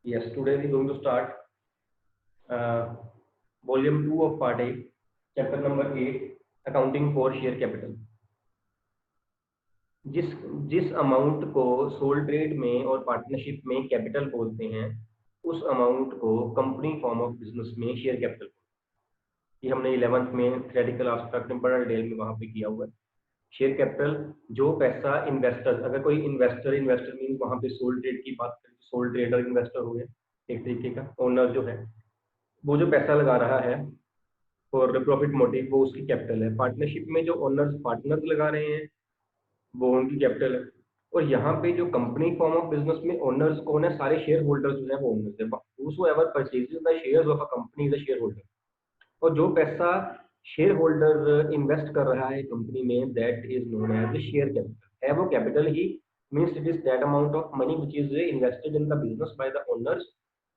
Yes, today we're going to start volume 2 of part 8, chapter number 8, accounting for share capital. जिस amount को soul trade में और partnership में capital बोलते हैं, उस अमाउंट को कंपनी फॉर्म ऑफ बिजनेस में शेयर कैपिटल, ये हमने 11th में थ्योरेटिकल एस्पेक्ट में बड़ा डिटेल में वहां पे किया हुआ है। शेयर कैपिटल जो पैसा इन्वेस्टर, अगर कोई इन्वेस्टर मीन वहां पे सोल ट्रेड की बात करें, सोल ट्रेडर इन्वेस्टर हो गया एक तरीके का, ओनर जो है वो जो पैसा लगा रहा है फॉर प्रॉफिट मोटिव, वो उसकी कैपिटल है। पार्टनरशिप में जो ओनर्स पार्टनर्स लगा रहे हैं वो उनकी कैपिटल है। और यहाँ पे जो कंपनी फॉर्म ऑफ बिजनेस में ओनर्स कौन है, सारे शेयर होल्डर्स जो है वो ओनर्स है। whosoever purchases the shares of a company is a shareholder। और जो पैसा शेयर होल्डर इन्वेस्ट कर रहा है कंपनी में, that is known as share capital. है वो कैपिटल ही, means it is that amount of money which is invested in the business by the owners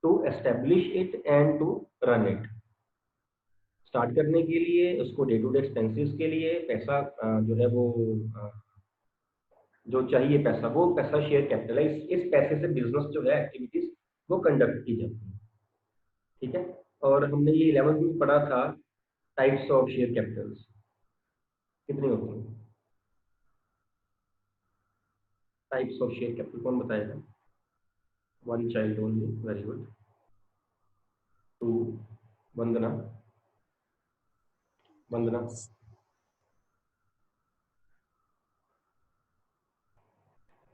to establish it and to run it. Start करने के लिए, उसको day to day expenses के लिए पैसा जो है वो जो चाहिए पैसा, वो पैसा शेयर कैपिटल है। इस पैसे से बिजनेस जो है एक्टिविटीज वो कंडक्ट की जाती है। ठीक है, और हमने ये 11th में पढ़ा था टाइप्स ऑफ शेयर कैपिटल्स कितनी होती हैं। टाइप्स ऑफ शेयर कैपिटल कौन बताएगा? One child only, very good. 2 Vandana, Vandana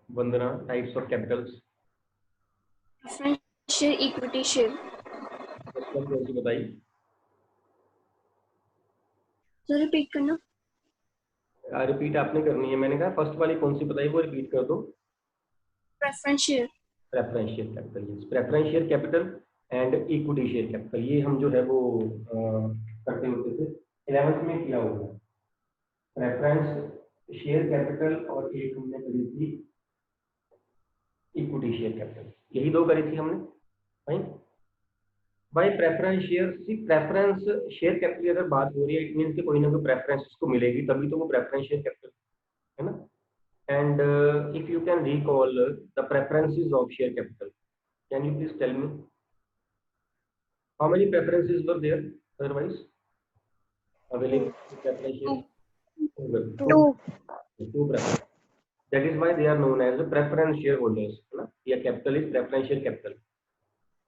Vandana types of Capitals. Preference share, equity share. कौन सी बताई? सर रिपीट करना। रिपीट आपने करनी है, मैंने कहा फर्स्ट वाली कौन सी बताई वो रिपीट कर दो। Preference share. Preference share capital, yes, preference share capital and equity share capital, ये हम जो है वो करते होते थे, 11th में किया हुआ है। प्रेफरेंस शेयर कैपिटल और एक हमने करी थी इक्विटी शेयर कैपिटल, यही दो करी थी हमने भाई। By preference share, see preference share capital अगर बात हो रही है, इट मींस कि कोई ना कोई प्रेफरेंस उसको मिलेगी, तभी तो वो प्रेफरेंस शेयर कैपिटल है ना। And if you can recall the preferences of share capital, can you please tell me how many preferences were there otherwise available to preference share? Two preferences. That is why they are known as the preference shareholders, है ना, या capital is preference share capital।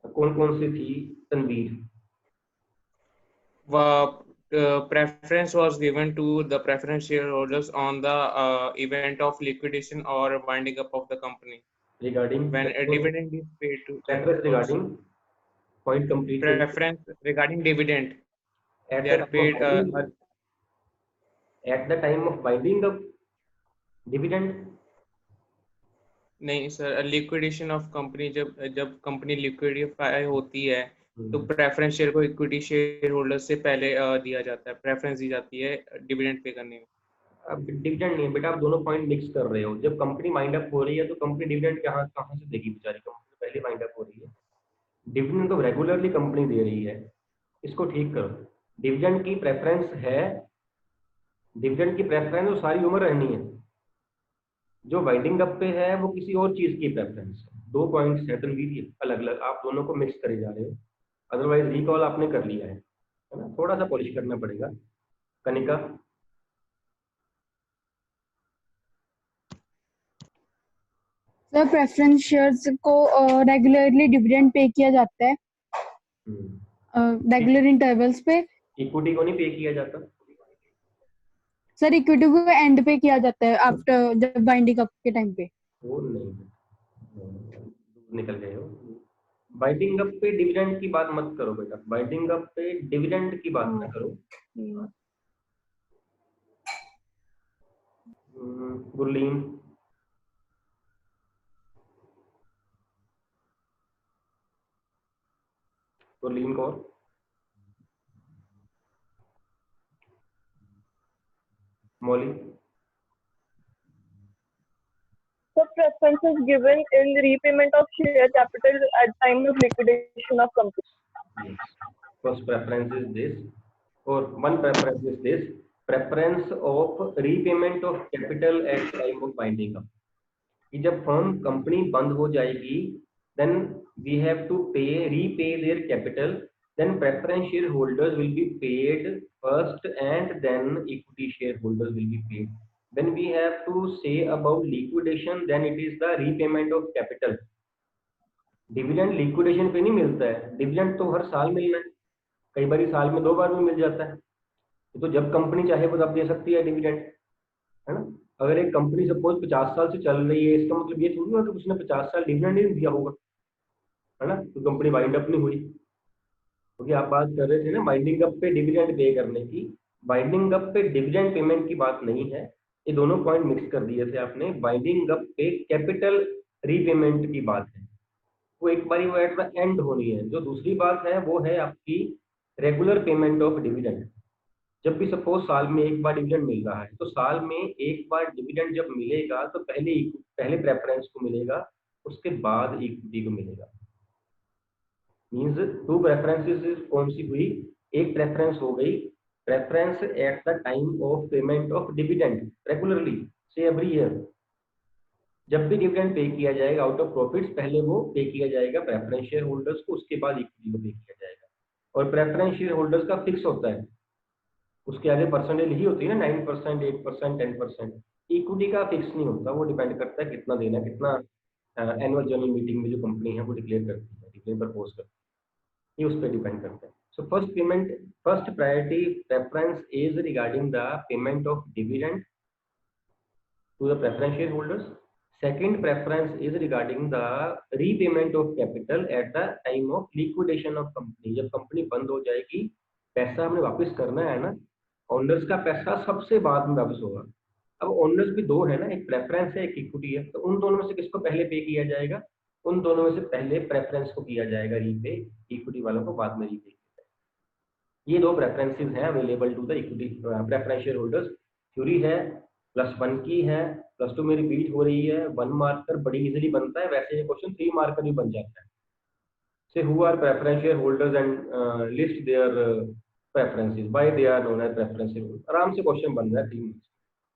कौन कौन सी थी Tanveer? Preference was given to the preference shareholders on the event of liquidation or winding up of the company. Regarding when a dividend is paid to preference regarding point complete. Preference regarding dividend. They are paid at the time of winding up dividend. नहीं sir, liquidation of company, जब company liquidify होती है तो preference share को equity share holder से पहले दिया जाता है, प्रेफरेंस दी जाती है डिविडेंड पे करने में। अब डिविडेंड नहीं बेटा, आप दोनों पॉइंट मिक्स कर रहे हो। जब कंपनी वाइंड अप हो रही है तो कंपनी डिविडेंड कहाँ से देगी बेचारी? कंपनी पहले वाइंड अप हो रही है, डिविडेंड तो रेगुलरली कंपनी दे रही है, इसको ठीक करो। डिविडेंड की प्रेफरेंस है, डिविडेंड की प्रेफरेंस तो सारी उम्र रहनी है, जो वाइंडिंग अप पे है वो किसी और चीज की प्रेफरेंस है। दो पॉइंट्स है तनवीर, अलग अलग, आप दोनों को मिक्स करे जा रहे हो। अदरवाइज रिकॉल आपने कर लिया है ना, थोड़ा सा पॉलिश करना पड़ेगा। कनिका, सर प्रेफरेंस शेयर्स को रेगुलरली डिविडेंड पे किया जाता है, रेगुलर इंटरवल्स पे। इक्विटी को नहीं पे किया जाता सर, इक्विटी को एंड पे किया जाता है, आफ्टर जब बाइंडिंग अप के टाइम पे। वो नहीं, निकल गए हो। बाइंडिंग अप पे डिविडेंड की बात मत करो बेटा, बाइंडिंग अप पे डिविडेंड की बात ना करो। गुरलीन, गुरलीन कौर, मौली। So preference is given in repayment of share capital at time of liquidation of company. Yes. First preference is this, or one preference is this, preference of repayment of capital at time of winding up। कि जब firm company बंद हो जाएगी, then we have to repay their capital, then preference shareholders will be paid first and then equity shareholders will be paid. When we have to say about liquidation, then it is the repayment of capital. Dividend liquidation पे नहीं मिलता है, dividend तो हर साल मिलना है, कई बार साल में 2 बार भी मिल जाता है। तो जब कंपनी चाहे वो तब दे सकती है डिविडेंड, है ना। अगर एक कंपनी सपोज 50 साल से चल रही है, इसका मतलब ये थोड़ी होगा कि उसने 50 साल डिविडेंड नहीं दिया होगा, है ना, तो कंपनी वाइंड अप नहीं हुई। क्योंकि आप बात कर रहे थे ना वाइंडिंग अप पे डिविडेंड पे करने की, वाइंडिंग अप पे डिविडेंड पेमेंट की बात नहीं है, ये दोनों पॉइंट मिक्स कर दिए थे आपने। वाइंडिंग अप पे कैपिटल रीपेमेंट की बात है, वो एक बारी वो एट द एंड होनी है। जो दूसरी बात है वो है आपकी रेगुलर पेमेंट ऑफ डिविडेंड। जब भी सपोज साल में एक बार डिविडेंड मिल रहा है, तो साल में एक बार डिविडेंड जब मिलेगा तो पहले प्रेफरेंस को मिलेगा, उसके बाद इक्विटी को मिलेगा। मींस 2 प्रेफरेंसेस कौन सी हुई, एक प्रेफरेंस हो गई preference at the time of payment of dividend regularly से एवरी ईयर। जब भी डिविडेंड पे किया जाएगा आउट ऑफ प्रॉफिट्स, पहले वो पे किया जाएगा प्रेफरेंस शेयर होल्डर्स को, उसके बाद इक्विटी को पे किया जाएगा। और प्रेफरेंस शेयर होल्डर्स का फिक्स होता है, उसके आगे परसेंटेज ही होती है ना, 9%, 8%, 10%। इक्विटी का फिक्स नहीं होता, वो डिपेंड करता है कितना देना, कितना एनुअल जनरल मीटिंग में जो कंपनी है वो डिक्लेयर करती है, डिक्लेयर प्रपोज करती है, ये उस पर डिपेंड करता है। So first priority preference is regarding the payment of dividend to the preference share holders. Second preference is regarding the repayment of capital at the time of liquidation of company। जब company बंद हो जाएगी, पैसा हमने वापस करना है ना, ओनर्स का पैसा सबसे बाद में वापस होगा। अब ओनर्स भी 2 है ना, एक प्रेफरेंस है एक इक्विटी है, तो उन दोनों में से किसको पहले पे किया जाएगा, उन दोनों में से पहले प्रेफरेंस को किया जाएगा रीपे, इक्विटी वालों को बाद में रीपे किया जाएगा। ये 2 प्रेफरेंसेज हैं available to the equity preference share holders. Theory है +1 की है, +2 में रिपीट हो रही है, 1 मार्कर बड़ी इजीली बनता है, वैसे ये क्वेश्चन 3 मार्कर भी बन जाता है। Say who are preference share holders and list their preferences by they are known as preference share holder. आराम से क्वेश्चन बन रहा है 3 मार्क्स,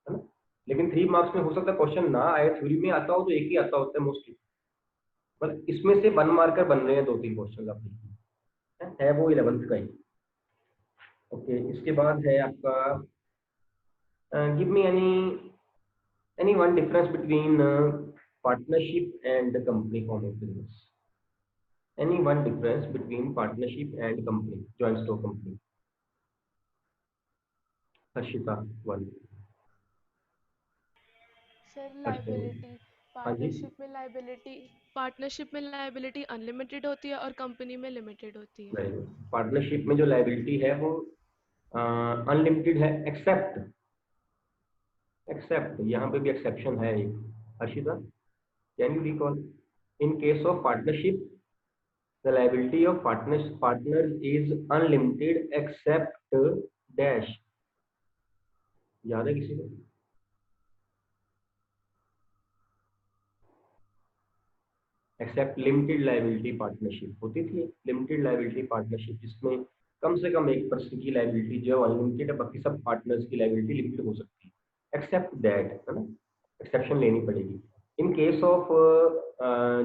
है ना। लेकिन 3 मार्क्स में हो सकता है क्वेश्चन ना आए, थ्योरी में आता हो तो एक ही आता होता है मोस्टली, पर इसमें से 1 मार्कर बन रहे हैं 2-3 क्वेश्चन आप देखिए, है वो 11th का ही। ओके, इसके बाद है आपका give me any one difference between partnership and the company form of business. Any one difference between partnership and company, joint stock company. Harshita, one. Sir liability, partnership में लाइबिलिटी अनलिमिटेड होती है और company में limited होती है। Partnership में जो liability है वो अनलिमिटेड है, एक्सेप्ट यहाँ पे भी एक्सेप्शन है एक। Harshita, can you recall, in case of partnership the liability of partner is unlimited except dash, याद है किसी को? एक्सेप्ट लिमिटेड लायबिलिटी पार्टनरशिप होती थी, लिमिटेड लायबिलिटी पार्टनरशिप जिसमें कम से कम एक पर्सन की लायबिलिटी जो अनलिमिटेड है, बाकी सब पार्टनर्स की लायबिलिटी लिमिटेड हो सकती है। एक्सेप्ट दैट, है ना, एक्सेप्शन लेनी पड़ेगी। इन case of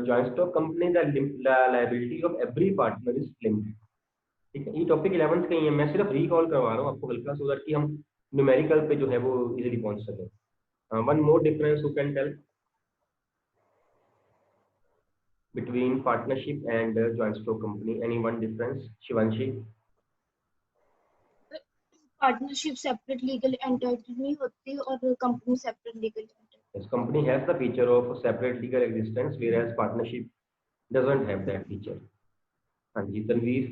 joint stock company the liability of every partner is limited. ठीक है, ये टॉपिक 11th का ही है, मैं सिर्फ रिकॉल करवा रहा हूँ आपको हल्का सा, कि हम न्यूमेरिकल पे जो है वो इजीली पहुंच सके। One more difference who can tell between partnership and joint stock company, any one difference? Shivanshi? Partnership separate legal entity नहीं होती और company separate legal entity. Yes, company has the feature of separate legal existence, whereas partnership doesn't have that feature. हाँ जी, Tanveer.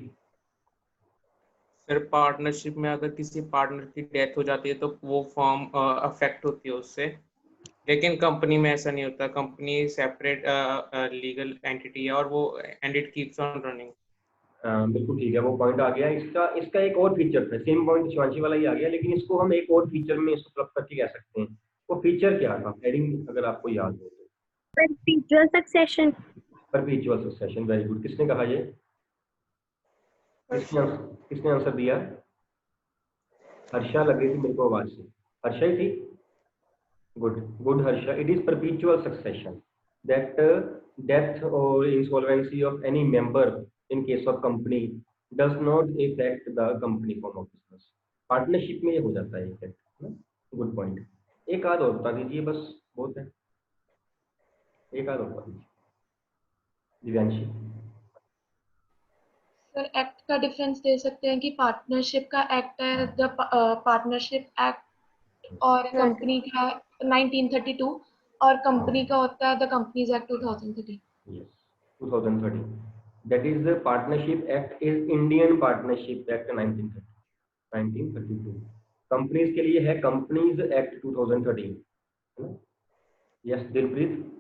Sir partnership में अगर किसी partner की death हो जाती है तो वो फॉर्म अफेक्ट होती है उससे, लेकिन कंपनी में ऐसा नहीं होता। कंपनी सेपरेट लीगल एंटिटी है और वो and it keeps on running. बिल्कुल ठीक है, वो पॉइंट आ गया। इसका एक और फीचर था, सेम पॉइंट शिवांशी वाला ही आ गया, लेकिन इसको हम एक और फीचर में इसको क्लब करके कह सकते हैं। वो फीचर क्या था, हेडिंग अगर आपको याद हो तो? Perpetual succession. Perpetual succession, very good. किसने कहा ये? किसने आंसर दिया? हर्षा लग रही थी मेरे को आवाज से, हर्षा ही थी। Good Harsha, it is perpetual succession that death or insolvency of any member in case of company does not affect the company form of business. Partnership में ये हो जाता है इफेक्ट। Good point. एक आध और बता दीजिए, बस बहुत है, एक आध और बता दीजिए दिव्यांशी। सर एक्ट का डिफरेंस दे सकते हैं कि पार्टनरशिप का एक्ट है द पार्टनरशिप एक्ट और कंपनी का 1932 और कंपनी का होता है the companies act 2013। Yes, 2013. That is the Partnership Act is Indian Partnership Act 1932. Companies के लिए है कंपनीज एक्ट 2013, है ना? Yes Dilpreet.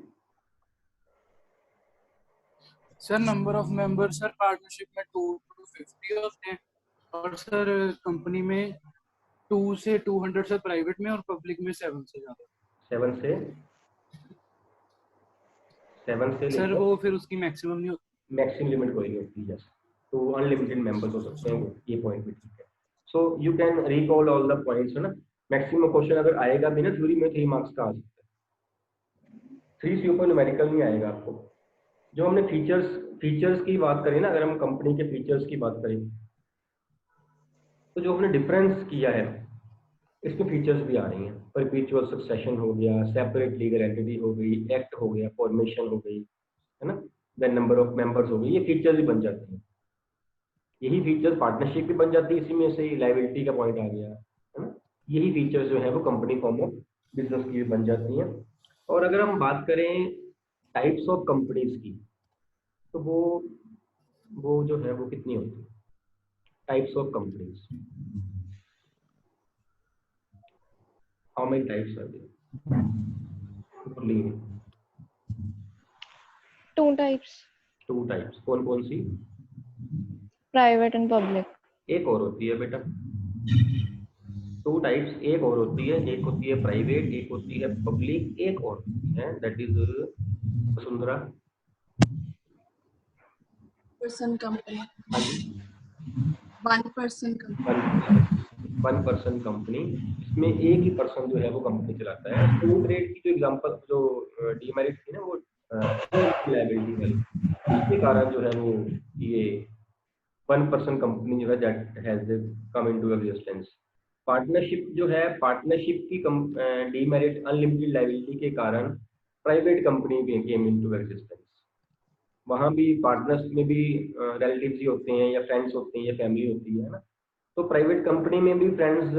Sir number of member sir partnership में 2 to 50 होते हैं और सर कंपनी में 2 से 200 सर प्राइवेट में और पब्लिक में 7 से ज्यादा। 7 से सर वो फिर उसकी मैक्सिमम नहीं होती, मैक्सिमम लिमिट कोई नहीं होती। यस, तो अनलिमिटेड मेंबर्स हो सकते हैं, ये पॉइंट भी ठीक है। So you can recall all the points, है ना। मैक्सिमम क्वेश्चन अगर आएगा भी ना थ्योरी में 3 मार्क्स का आ सकता है, 3 से ऊपर न्यूमेरिकल नहीं आएगा आपको। जो हमने फीचर्स की बात करी ना, अगर हम कंपनी के फीचर्स की बात करें तो जो हमने डिफरेंस किया है इसमें फीचर्स भी आ रही हैं। परपेचुअल सक्सेशन हो गया, सेपरेट लीगल एंटिटी हो गई, एक्ट हो गया, फॉर्मेशन हो गई, है ना, देन नंबर ऑफ मेंबर्स हो गई, ये फीचर्स भी बन जाते हैं। यही फीचर्स पार्टनरशिप भी बन जाती है, इसी में से लायबिलिटी का पॉइंट आ गया, है ना। यही फीचर्स जो है वो कंपनी फॉर्म ऑफ बिजनेस की भी बन जाती हैं। और अगर हम बात करें टाइप्स ऑफ कंपनीज की, तो वो जो है वो कितनी होती है types of companies? How many types are there? 2 types, 2 types. कौन कौन सी? private and public. एक और होती है बेटा, 2 टाइप्स एक और होती है, एक होती है प्राइवेट, एक होती है पब्लिक, एक और होती है that is Vasundhara. person company, हाँ जी, 1 person company, 1 पर्सन कंपनी। इसमें एक ही पर्सन जो है वो कंपनी चलाता है। सोल ट्रेड की जो एग्जांपल जो डीमेरिट थी ना, वो लायबिलिटी वाली, इसके कारण जो है वो ये 1 पर्सन कंपनी जो है that has come into existence. Partnership जो है, पार्टनरशिप की डीमेरिट अनलिमिटेड लायबिलिटी के कारण प्राइवेट कंपनी भी केम इनटू एग्जिस्टेंस। वहाँ भी पार्टनर्स में भी रिलेटिव्स ही होते हैं या फ्रेंड्स होते हैं या फैमिली होती है ना। तो प्राइवेट कंपनी में भी फ्रेंड्स,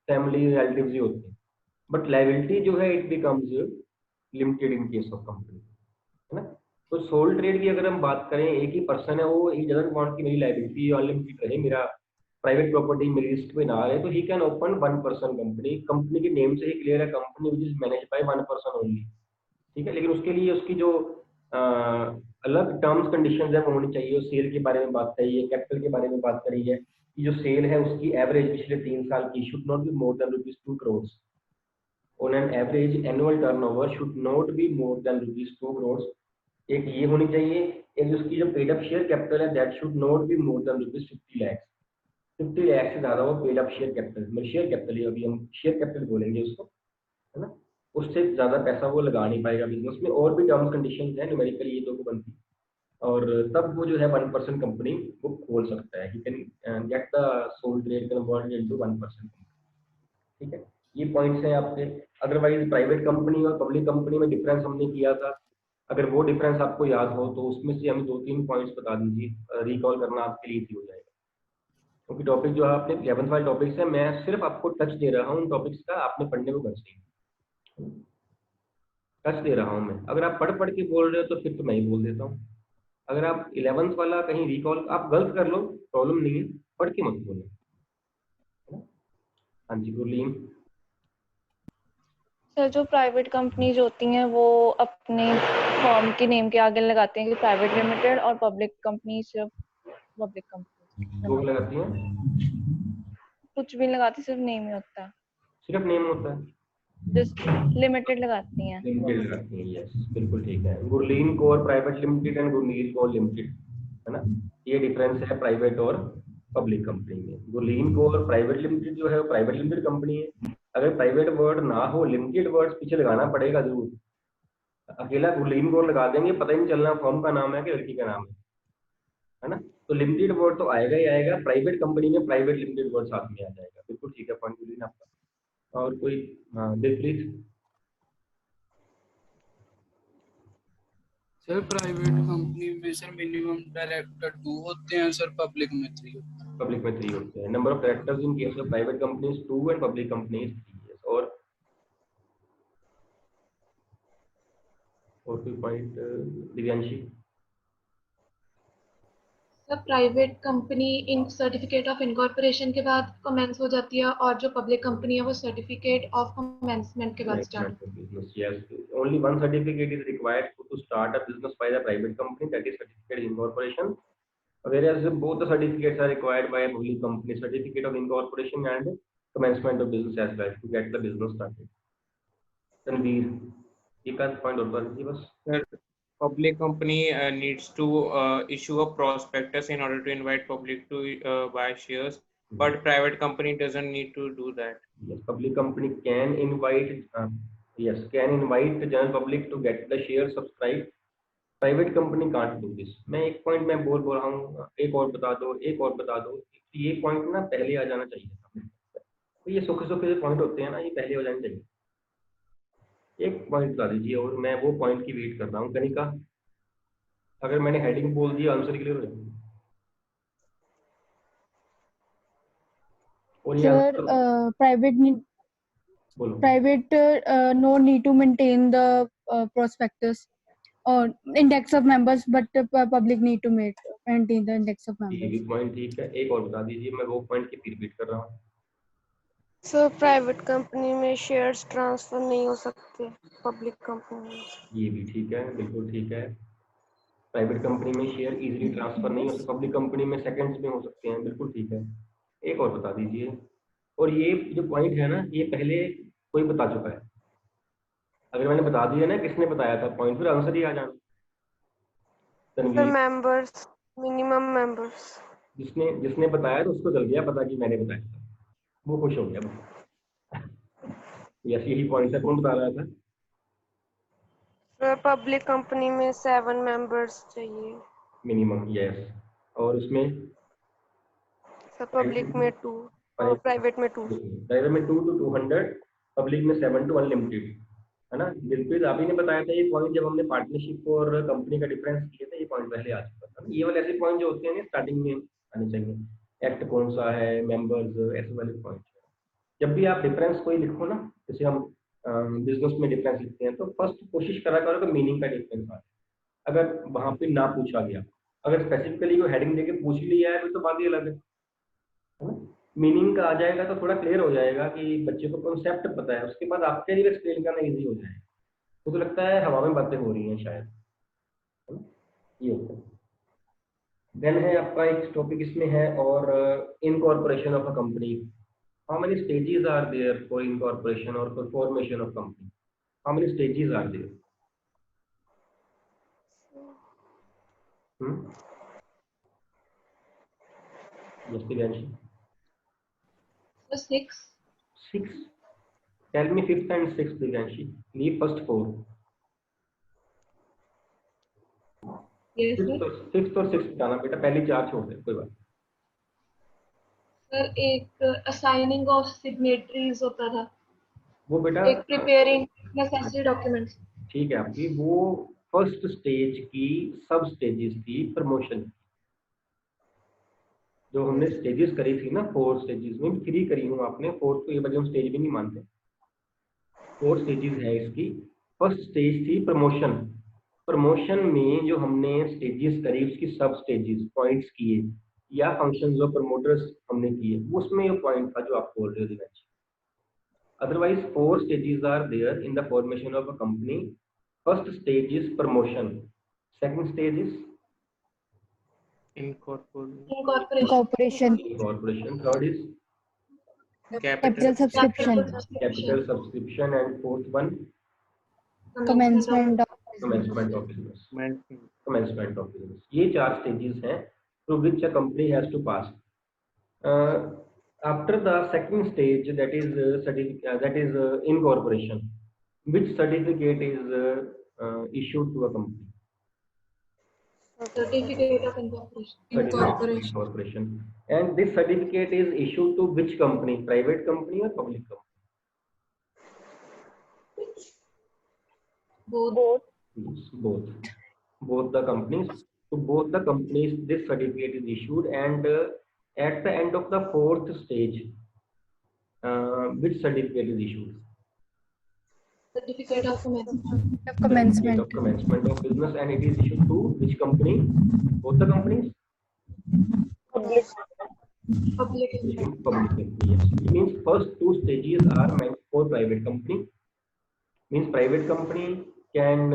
फैमिली, रिलेटिव्स ही होते हैं, बट लायबिलिटी जो है it becomes limited in case of company, है ना। तो सोल ट्रेड की अगर हम बात करें, एक ही पर्सन है, वो ही डजंट वांट कि मेरी लायबिलिटी अनलिमिटेड रहे, मेरा प्राइवेट प्रॉपर्टी मेरी लिस्ट में ना रहे, तो he can open 1 person company. Company के नेम से ही क्लियर है, company which is manage by 1 person only, ठीक है। लेकिन उसके लिए उसकी जो अलग टर्म्स कंडीशंस है वो होनी चाहिए। सेल के बारे में बात करी है, कैपिटल के बारे में बात करी है कि जो सेल है उसकी एवरेज पिछले 3 साल की should not be more than ₹2 crores on an average. Annual turnover should not be more than ₹2 crores। एक ये होनी चाहिए। एक उसकी जो पेड अप शेयर कैपिटल है that should not be more than ₹50 lakhs। 50 lakh से ज्यादा वो पेड अप शेयर कैपिटल, मतलब शेयर कैपिटल ही अभी हम शेयर कैपिटल बोलेंगे उसको, है ना, उससे ज्यादा पैसा वो लगा नहीं पाएगा बिजनेस में। और भी टर्म्स कंडीशंस हैं, न्यूमेरिकली ये तो बनती, और तब वो जो है 1 पर्सन कंपनी वो खोल सकता है। He can get the sole trade converted into 1 person company, ठीक है। ये पॉइंट्स हैं आपके। अदरवाइज प्राइवेट कंपनी और पब्लिक कंपनी में डिफरेंस हमने किया था, अगर वो डिफरेंस आपको याद हो तो उसमें से हमें 2-3 पॉइंट्स बता दीजिए, रिकॉल करना आपके लिए इजी हो जाएगा। क्योंकि टॉपिक जो है आपने 11th वाले टॉपिक्स है, मैं सिर्फ आपको टच दे रहा हूँ उन टॉपिक्स का, आपने पढ़ने को घर से टच दे रहा हूँ मैं। अगर आप पढ़ के बोल रहे हो तो फिर तो मैं ही बोल देता हूँ। अगर आप 11th वाला कहीं रिकॉल आप गलत कर लो, प्रॉब्लम नहीं है, पढ़ के मत बोलो, है ना। हाँ जी गुरलीन। सर जो प्राइवेट कंपनीज होती हैं वो अपने फर्म के नेम के आगे लगाते हैं कि प्राइवेट लिमिटेड, और पब्लिक कंपनी सिर्फ पब्लिक कंपनी वो लगाती हैं, कुछ भी लगाती, सिर्फ नेम ही होता है, सिर्फ नेम होता है, जस्ट लिमिटेड लगाती हैं। लिमिटेड लगाती हैं। यस बिल्कुल ठीक है। गुरलीन को और प्राइवेट लिमिटेड एंड गुरनील को लिमिटेड, है ना, ये डिफरेंस है प्राइवेट और पब्लिक कंपनी में। गुरलीन को और प्राइवेट लिमिटेड जो है वो प्राइवेट लिमिटेड कंपनी है। अगर प्राइवेट वर्ड ना हो, लिमिटेड वर्ड्स पीछे लगाना पड़ेगा जरूर। अकेला ग्रीन बोर्ड लगा देंगे, पता ही नहीं चलना फॉर्म का नाम है कि लड़की का नाम है ना। तो लिमिटेड बोर्ड तो आएगा ही आएगा, प्राइवेट कंपनी में प्राइवेट लिमिटेड बोर्ड साथ में आ जाएगा। बिल्कुल ठीक है पॉइंट आपका। और कोई? हाँ दिलप्रीत। सर प्राइवेट कंपनी में सर मिनिमम डायरेक्टर 2 होते हैं सर, पब्लिक में 3 होते हैं। पब्लिक में 3 होते हैं। Number of directors in case of private companies 2 and public companies 3। और कोई point Divyanshi? Sir private company in certificate of incorporation के बाद कमेंस हो जाती है, और जो पब्लिक कंपनी है वो सर्टिफिकेट ऑफ कमेंसमेंट के बाद स्टार्ट होती है। business, yes, only one certificate is required to start a business by the private company, that is certificate of incorporation, whereas both the certificates are required by a public company, certificate of incorporation and commencement of business as well, to get the business started. Tanveer, एक आध point और बता दीजिए बस। Sir, public company needs to issue a prospectus in order to invite public to buy shares, but private company doesn't need to do that. Yes, public company can invite the general public to get the shares subscribed. Private company can't do this. मैं एक point मैं बोल रहा हूँ, एक और बता दो, एक और बता दो। ये पॉइंट ना पहले आ जाना चाहिए था। तो ये सूखे सूखे पॉइंट होते हैं ना, ये पहले हो जाने चाहिए। एक पॉइंट बता दीजिए और मैं वो पॉइंट की वेट कर रहा हूँ। कनिका, अगर मैंने हेडिंग बोल दी आंसर क्लियर हो जाए। और ये Sir, बोलो। private no need to maintain the prospectus or index of members, but public need to maintain the index of ये members. भी पॉइंट ठीक है। एक और बता दीजिए, मैं वो पॉइंट की रिपीट कर रहा हूँ। सर प्राइवेट कंपनी में शेयर्स ट्रांसफर नहीं हो सकते पब्लिक कंपनी में। ये भी ठीक है, बिल्कुल ठीक है। प्राइवेट कंपनी में शेयर इजीली ट्रांसफर नहीं हो सकते, पब्लिक कंपनी में सेकंड्स में हो सकते हैं। बिल्कुल ठीक है। एक और बता दीजिए। और ये जो पॉइंट है ना, ये पहले कोई बता चुका है। अगर मैंने बता दिया ना किसने बताया था पॉइंट, फिर आंसर ही आ जाना। Sir members, minimum members. जिसने बताया तो उसको चल गया पता कि मैंने बताया था, वो खुश हो गया। यस, यही पॉइंट है। कौन बता रहा था? सर पब्लिक कंपनी में 7 मेंबर्स चाहिए मिनिमम, यस। और उसमें सर पब्लिक में 2 और प्राइवेट में 2। प्राइवेट में 2 to 200, पब्लिक में 7 to अनलिमिटेड, है ना। दिलप्रीत आप ही ने बताया था ये पॉइंट जब हमने पार्टनरशिप और कंपनी का डिफरेंस किया था। ये पॉइंट पहले आ चुका था। ये वाले ऐसे पॉइंट जो होते हैं ना स्टार्टिंग में आने चाहिए। एक्ट कौन सा है, मेंबर्स, ऐसे वाले पॉइंट। जब भी आप डिफरेंस कोई लिखो ना, जैसे हम बिजनेस में डिफरेंस लिखते हैं, तो फर्स्ट कोशिश करा करो कि मीनिंग का डिफरेंस आए। अगर वहां पे ना पूछा गया, अगर स्पेसिफिकली को हेडिंग देके पूछ लिया है तो बात ही अलग है। मीनिंग का आ जाएगा तो थोड़ा क्लियर हो जाएगा कि बच्चे को कॉन्सेप्ट पता है, उसके बाद आपके लिए एक्सप्लेन करना इजी हो जाएगा। तो लगता है हवा में बातें हो रही हैं शायद, है ना। ये होता है। देन है आपका एक टॉपिक इसमें है, और incorporation of a company. How many stages are there for incorporation और for formation of company? How many stages are there? Yes, Divyanshi. 6. 6. Tell me 5th and 6th, Divyanshi. Leave first 4. Yes, sir. 5th और 6th बताना बेटा, पहली 4 छोड़ दे, कोई बात। Sir एक assigning of signatories होता था, वो बेटा एक प्रिपेयरिंग नेसेसरी डॉक्यूमेंट्स। ठीक है आपकी, वो फर्स्ट स्टेज की सब स्टेजेस थी प्रमोशन। जो हमने स्टेजेस करी थी ना, 4 स्टेजेस में 3 करी हूँ आपने, 4th को ये वजह हम स्टेज भी नहीं मानते। 4 स्टेजेस है इसकी। फर्स्ट स्टेज थी प्रमोशन। प्रमोशन में जो हमने स्टेजेस करी, उसकी सब स्टेजेस पॉइंट्स किए या फंक्शंस ऑफ प्रमोटर्स हमने किए, उसमें ये पॉइंट था जो आप बोल रहे हो Dinesh. Otherwise 4 stages are there in the formation of a company. First stage is promotion. Second stage is Incorporation. Third is Capital subscription. capital subscription, and fourth one Commencement of commencement of business. Commencement of business. ये 4 stages हैं through which a company has to pass. After the second stage, that is incorporation, which certificate is issued to a company? Certificate of incorporation. Certificate of incorporation. And this certificate is issued to which company? Private company or public company? Both. Yes, both. Both the companies. To both the companies, this certificate is issued, and at the end of the fourth stage, which certificate is issued? Certificate of commencement. Certificate of commencement of business, and it is issued to which company? Both the companies? Public. Public. Public company, yes. It means first two stages are meant for private company. Means private company can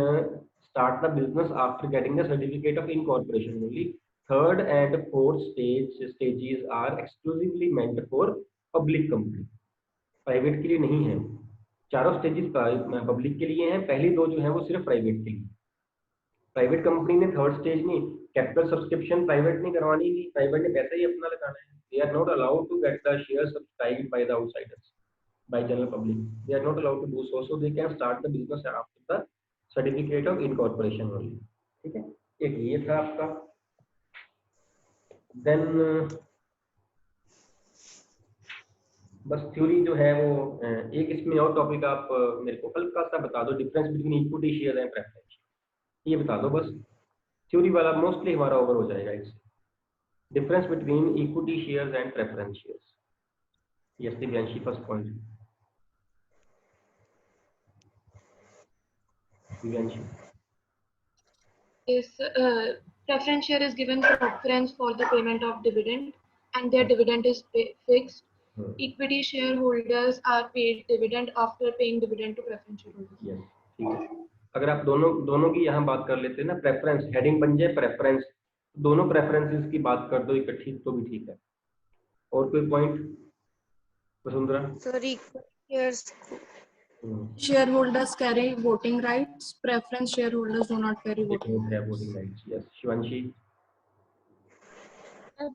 start the business after getting the certificate of incorporation only. Third and fourth stages are exclusively meant for public company. Private के लिए नहीं है. चारों stages public के लिए हैं, पहली दो जो है वो सिर्फ प्राइवेट के लिए. प्राइवेट कंपनी ने थर्ड स्टेज में कैपिटल सब्सक्रिप्शन प्राइवेट ने करवानी नहीं, प्राइवेट ने पैसा ही अपना लगाना है. They are not allowed to get the share subscribed by the outsiders, by general public. They are not allowed to do so, so they can start the business after the certificate of incorporation only. ठीक है, एक ये था आपका. Then बस theory जो है वो एक इसमें और टॉपिक आप मेरे को हल्का सा बता दो, difference between equity share and preference. ये बता दो बस, थ्योरी वाला मोस्टली हमारा ओवर हो जाएगा इससे. Difference between equity shares and preference shares. Yes Divyanshi, first point. Is preference share is given preference for the payment of dividend, and their dividend is fixed. Equity shareholders are paid dividend after paying dividend to preference shareholders. Yes, ठीक है. अगर आप दोनों की यहाँ बात कर लेते हैं ना, प्रेफरेंस हेडिंग बन जाए प्रेफरेंस, दोनों प्रेफरेंसेस की बात कर दो इकट्ठी तो भी ठीक है. और कोई point Vasundhara? Sorry, shares shareholders carry voting rights. Preference shareholders do not carry voting rights. Yes, Shivanshi.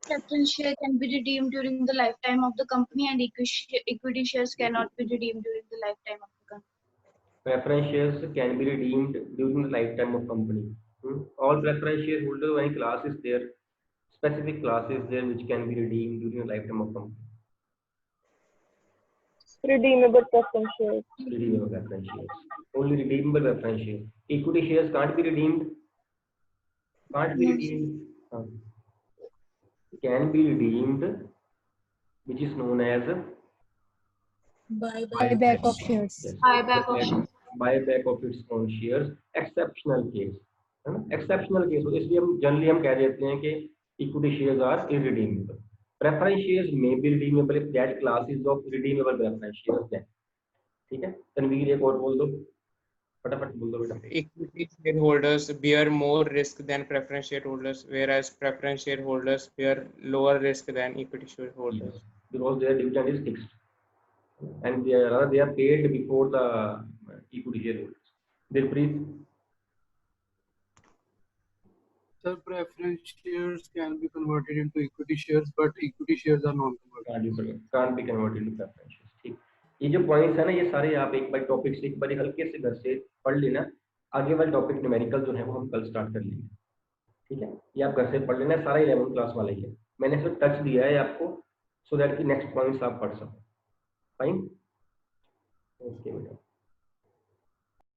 Preference share can be redeemed during the lifetime of the company, and equity shares cannot be redeemed during the lifetime of the company. Preference shares can be redeemed during the lifetime of company. All preference shareholders, any class is there, specific class is there which can be redeemed during the lifetime of company. Redeemable preference shares. Redeemable preference shares. Only redeemable preference shares. Equity shares can't be redeemed. Can't be redeemed. Can be redeemed, which is known as buyback of shares. Yes. Buyback of shares. Buyback of its own shares. Exceptional case. है ना? Exceptional case. इसलिए हम generally हम कह देते हैं कि equity shares are irredeemable. Preference shares may be redeemable if that class is of redeemable preference shares then. ठीक है, तनवीर एक और बोल दो, फटाफट बोल दो बेटा. Equity shareholders bear more risk than preference shareholders, whereas preference shareholders bear lower risk than equity shareholders. Yes, because their dividend is fixed and they are paid before the equity shareholders. Dilpreet? Sir, preference shares can be converted into equity shares, but equity shares are non-convertible. Can't be converted into preference shares. ठीक, ये जो points है ना, ये सारे आप एक बार topic से एक बार हल्के से घर से पढ़ लेना. आगे वाले टॉपिक न्यूमेरिकल जो है वो हम कल स्टार्ट कर लेंगे. ठीक है, ये आप घर से पढ़ लेना, सारा 11th क्लास वाला ही है. मैंने सिर्फ टच दिया है आपको सो दैट कि नेक्स्ट पॉइंट्स आप पढ़ सको. फाइन, ओके बेटा.